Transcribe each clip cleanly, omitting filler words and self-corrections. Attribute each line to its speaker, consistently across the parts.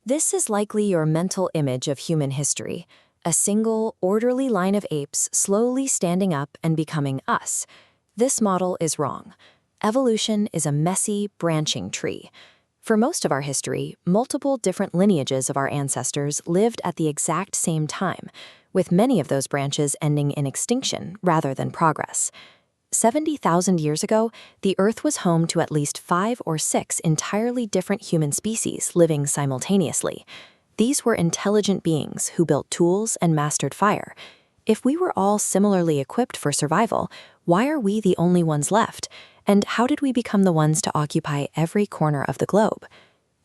Speaker 1: This is likely your mental image of human history, a single, orderly line of apes slowly standing up and becoming us. This model is wrong. Evolution is a messy, branching tree. For most of our history, multiple different lineages of our ancestors lived at the exact same time, with many of those branches ending in extinction rather than progress. 70,000 years ago, the Earth was home to at least 5 or 6 entirely different human species living simultaneously. These were intelligent beings who built tools and mastered fire. If we were all similarly equipped for survival, why are we the only ones left? And how did we become the ones to occupy every corner of the globe?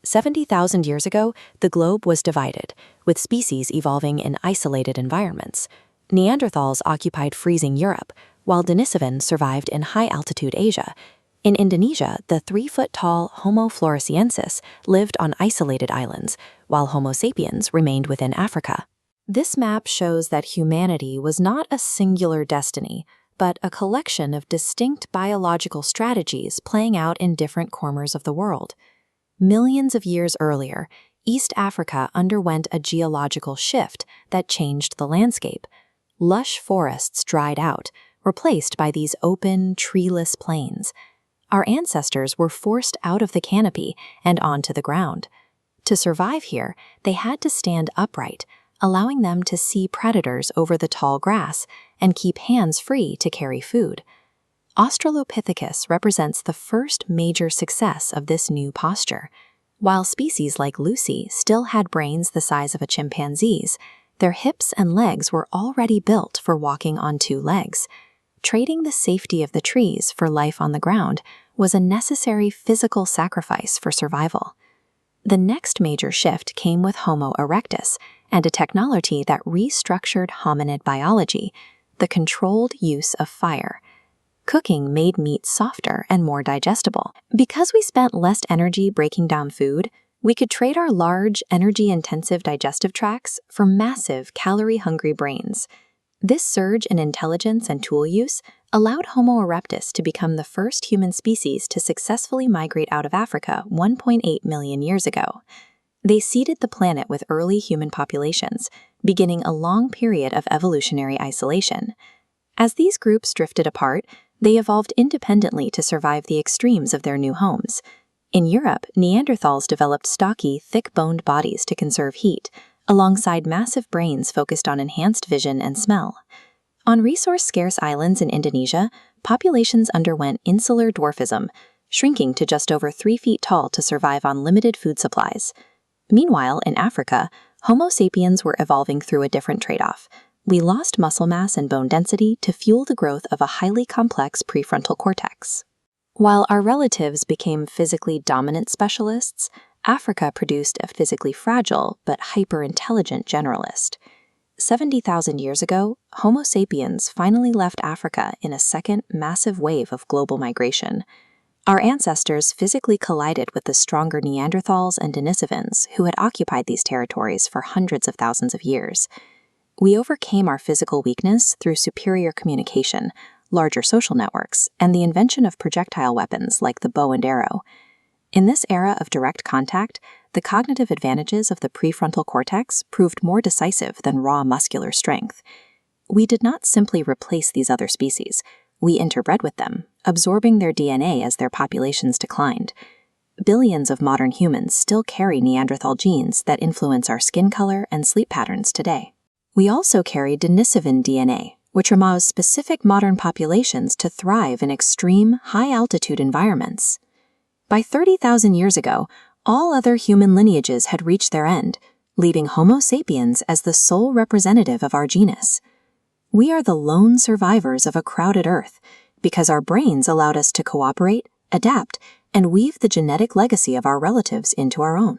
Speaker 1: 70,000 years ago, the globe was divided, with species evolving in isolated environments. Neanderthals occupied freezing Europe, while Denisovans survived in high-altitude Asia. In Indonesia, the 3-foot-tall Homo floresiensis lived on isolated islands, while Homo sapiens remained within Africa. This map shows that humanity was not a singular destiny, but a collection of distinct biological strategies playing out in different corners of the world. Millions of years earlier, East Africa underwent a geological shift that changed the landscape. Lush forests dried out, replaced by these open, treeless plains. Our ancestors were forced out of the canopy and onto the ground. To survive here, they had to stand upright, allowing them to see predators over the tall grass and keep hands free to carry food. Australopithecus represents the first major success of this new posture. While species like Lucy still had brains the size of a chimpanzee's, their hips and legs were already built for walking on 2 legs. Trading the safety of the trees for life on the ground was a necessary physical sacrifice for survival. The next major shift came with Homo erectus and a technology that restructured hominid biology, the controlled use of fire. Cooking made meat softer and more digestible. Because we spent less energy breaking down food, we could trade our large, energy-intensive digestive tracts for massive, calorie-hungry brains. This surge in intelligence and tool use allowed Homo erectus to become the first human species to successfully migrate out of Africa 1.8 million years ago. They seeded the planet with early human populations, beginning a long period of evolutionary isolation. As these groups drifted apart, they evolved independently to survive the extremes of their new homes. In Europe, Neanderthals developed stocky, thick-boned bodies to conserve heat, alongside massive brains focused on enhanced vision and smell. On resource-scarce islands in Indonesia, populations underwent insular dwarfism, shrinking to just over 3 feet tall to survive on limited food supplies. Meanwhile, in Africa, Homo sapiens were evolving through a different trade-off. We lost muscle mass and bone density to fuel the growth of a highly complex prefrontal cortex. While our relatives became physically dominant specialists, Africa produced a physically fragile but hyper-intelligent generalist. 70,000 years ago, Homo sapiens finally left Africa in a second massive wave of global migration. Our ancestors physically collided with the stronger Neanderthals and Denisovans who had occupied these territories for hundreds of thousands of years. We overcame our physical weakness through superior communication, larger social networks, and the invention of projectile weapons like the bow and arrow. In this era of direct contact, the cognitive advantages of the prefrontal cortex proved more decisive than raw muscular strength. We did not simply replace these other species. We interbred with them, absorbing their DNA as their populations declined. Billions of modern humans still carry Neanderthal genes that influence our skin color and sleep patterns today. We also carry Denisovan DNA, which allows specific modern populations to thrive in extreme, high-altitude environments. By 30,000 years ago, all other human lineages had reached their end, leaving Homo sapiens as the sole representative of our genus. We are the lone survivors of a crowded Earth because our brains allowed us to cooperate, adapt, and weave the genetic legacy of our relatives into our own.